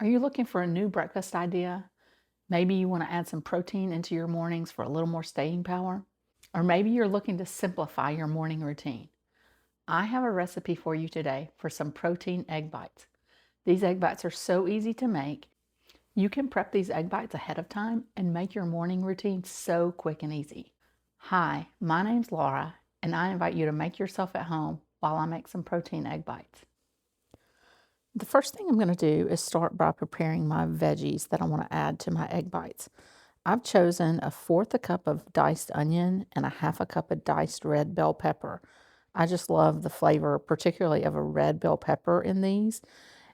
Are you looking for a new breakfast idea? Maybe you want to add some protein into your mornings for a little more staying power. Or maybe you're looking to simplify your morning routine. I have a recipe for you today for some protein egg bites. These egg bites are so easy to make. You can prep these egg bites ahead of time and make your morning routine so quick and easy. Hi, my name's Laura, and I invite you to make yourself at home while I make some protein egg bites. The first thing I'm going to do is start by preparing my veggies that I want to add to my egg bites. I've chosen a fourth a cup of diced onion and a half a cup of diced red bell pepper. I just love the flavor, particularly of a red bell pepper in these.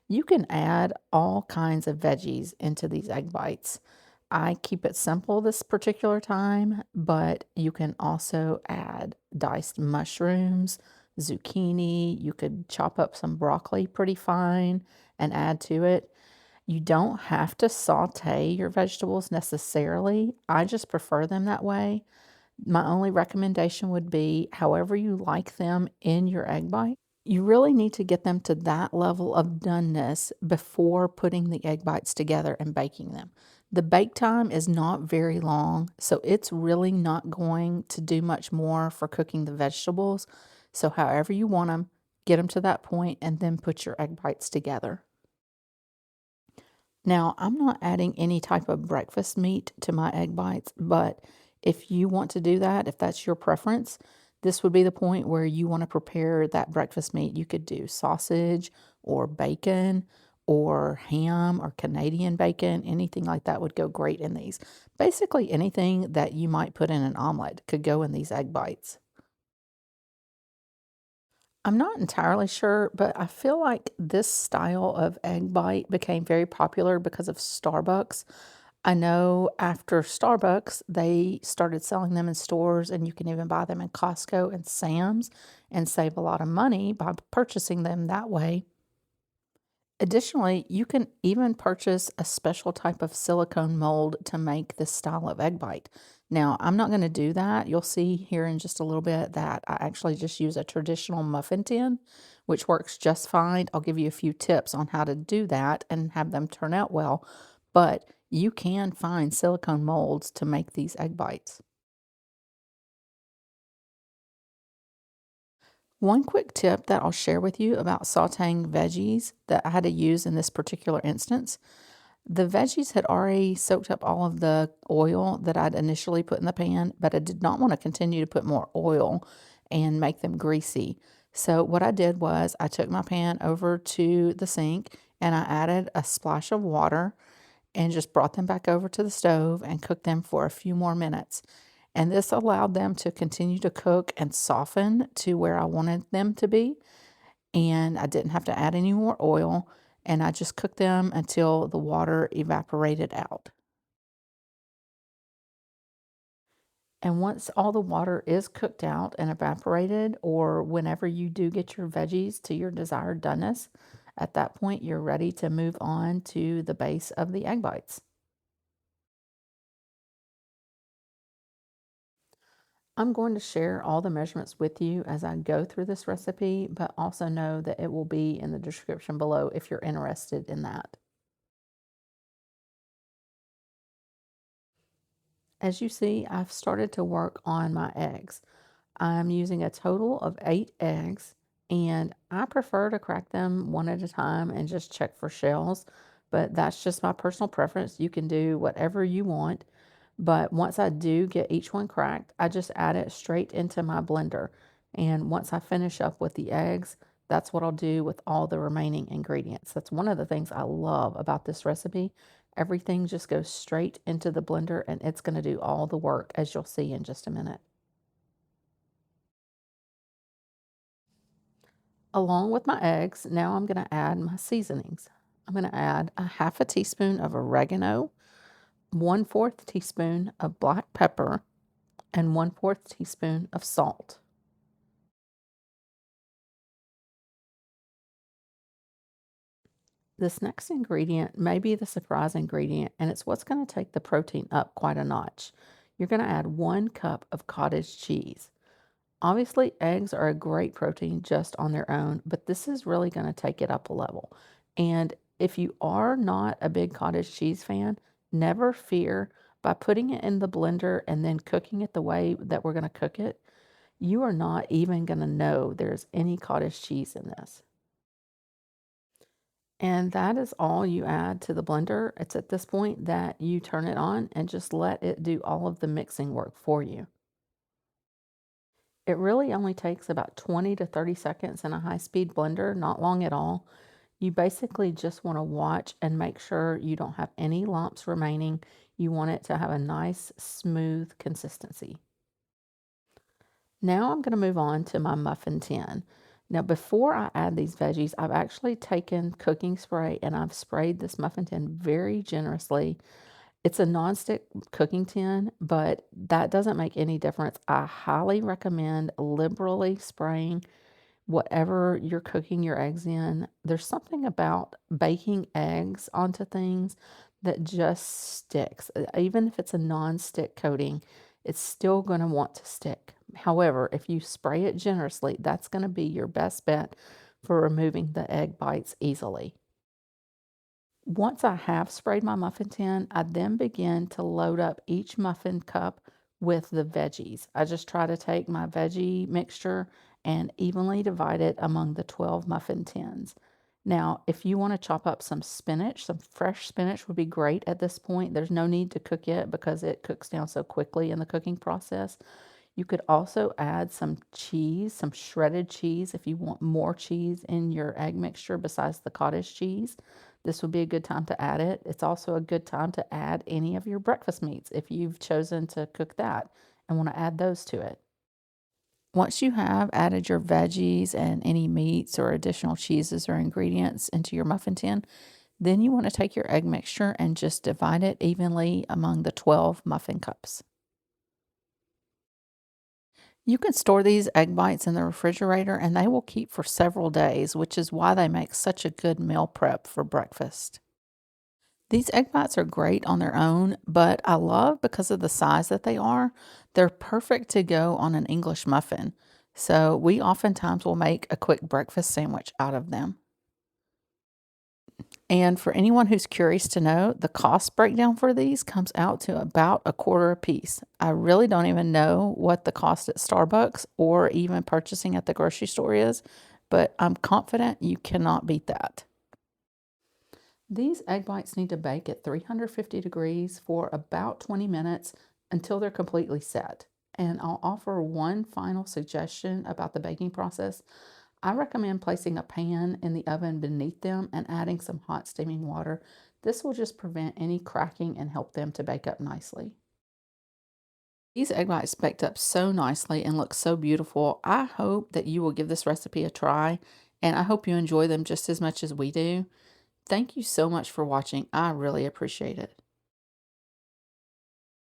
You can add all kinds of veggies into these egg bites. I keep it simple this particular time, but you can also add diced mushrooms, zucchini. You could chop up some broccoli pretty fine and add to it. You don't have to saute your vegetables necessarily. I just prefer them that way. My only recommendation would be however you like them in your egg bite. You really need to get them to that level of doneness before putting the egg bites together and baking them. The bake time is not very long, so it's really not going to do much more for cooking the vegetables. So, however you want them, get them to that point and then put your egg bites together. Now, I'm not adding any type of breakfast meat to my egg bites, but if you want to do that, if that's your preference, this would be the point where you want to prepare that breakfast meat. You could do sausage or bacon or ham or Canadian bacon, anything like that would go great in these. Basically, anything that you might put in an omelet could go in these egg bites. I'm not entirely sure, but I feel like this style of egg bite became very popular because of Starbucks. I know after Starbucks, they started selling them in stores, and you can even buy them in Costco and Sam's and save a lot of money by purchasing them that way. Additionally, you can even purchase a special type of silicone mold to make this style of egg bite. Now, I'm not going to do that. You'll see here in just a little bit that I actually just use a traditional muffin tin, which works just fine. I'll give you a few tips on how to do that and have them turn out well. But you can find silicone molds to make these egg bites. One quick tip that I'll share with you about sauteing veggies that I had to use in this particular instance. The veggies had already soaked up all of the oil that I'd initially put in the pan, but I did not want to continue to put more oil and make them greasy. So what I did was I took my pan over to the sink and I added a splash of water and just brought them back over to the stove and cooked them for a few more minutes. And this allowed them to continue to cook and soften to where I wanted them to be. And I didn't have to add any more oil. And I just cooked them until the water evaporated out. And once all the water is cooked out and evaporated, or whenever you do get your veggies to your desired doneness, at that point you're ready to move on to the base of the egg bites. I'm going to share all the measurements with you as I go through this recipe, but also know that it will be in the description below if you're interested in that. As you see, I've started to work on my eggs. I'm using a total of 8 eggs, and I prefer to crack them one at a time and just check for shells, but that's just my personal preference. You can do whatever you want, but once I do get each one cracked, I just add it straight into my blender. And once I finish up with the eggs, that's what I'll do with all the remaining ingredients. That's one of the things I love about this recipe. Everything just goes straight into the blender and it's going to do all the work, as you'll see in just a minute. Along with my eggs, now I'm going to add my seasonings. I'm going to add a half a teaspoon of oregano, 1/4 teaspoon of black pepper, and 1/4 teaspoon of salt. This next ingredient may be the surprise ingredient, and it's what's going to take the protein up quite a notch. You're going to add 1 cup of cottage cheese. Obviously, eggs are a great protein just on their own, but this is really going to take it up a level. And If you are not a big cottage cheese fan, never fear. By putting it in the blender and then cooking it the way that we're going to cook it, you are not even going to know there's any cottage cheese in this. And that is all you add to the blender. It's at this point that you turn it on and just let it do all of the mixing work for you. It really only takes about 20 to 30 seconds in a high-speed blender, not long at all. You basically just want to watch and make sure you don't have any lumps remaining. You want it to have a nice, smooth consistency. Now I'm going to move on to my muffin tin. Now, before I add these veggies, I've actually taken cooking spray and I've sprayed this muffin tin very generously. It's a nonstick cooking tin, but that doesn't make any difference. I highly recommend liberally spraying whatever you're cooking your eggs in. There's something about baking eggs onto things that just sticks. Even if it's a non-stick coating, it's still going to want to stick. However, if you spray it generously, that's going to be your best bet for removing the egg bites easily. Once I have sprayed my muffin tin, I then begin to load up each muffin cup with the veggies. I just try to take my veggie mixture and evenly divide it among the 12 muffin tins. Now, if you want to chop up some spinach, some fresh spinach would be great at this point. There's no need to cook it because it cooks down so quickly in the cooking process. You could also add some cheese, some shredded cheese, if you want more cheese in your egg mixture besides the cottage cheese. This would be a good time to add it. It's also a good time to add any of your breakfast meats if you've chosen to cook that and want to add those to it. Once you have added your veggies and any meats or additional cheeses or ingredients into your muffin tin, then you want to take your egg mixture and just divide it evenly among the 12 muffin cups. You can store these egg bites in the refrigerator and they will keep for several days, which is why they make such a good meal prep for breakfast. These egg bites are great on their own, but I love because of the size that they are. They're perfect to go on an English muffin. So we oftentimes will make a quick breakfast sandwich out of them. And for anyone who's curious to know, the cost breakdown for these comes out to about a quarter a piece. I really don't even know what the cost at Starbucks or even purchasing at the grocery store is, but I'm confident you cannot beat that. These egg whites need to bake at 350 degrees for about 20 minutes until they're completely set. And I'll offer one final suggestion about the baking process. I recommend placing a pan in the oven beneath them and adding some hot steaming water. This will just prevent any cracking and help them to bake up nicely. These egg whites baked up so nicely and look so beautiful. I hope that you will give this recipe a try, and I hope you enjoy them just as much as we do. Thank you so much for watching. I really appreciate it.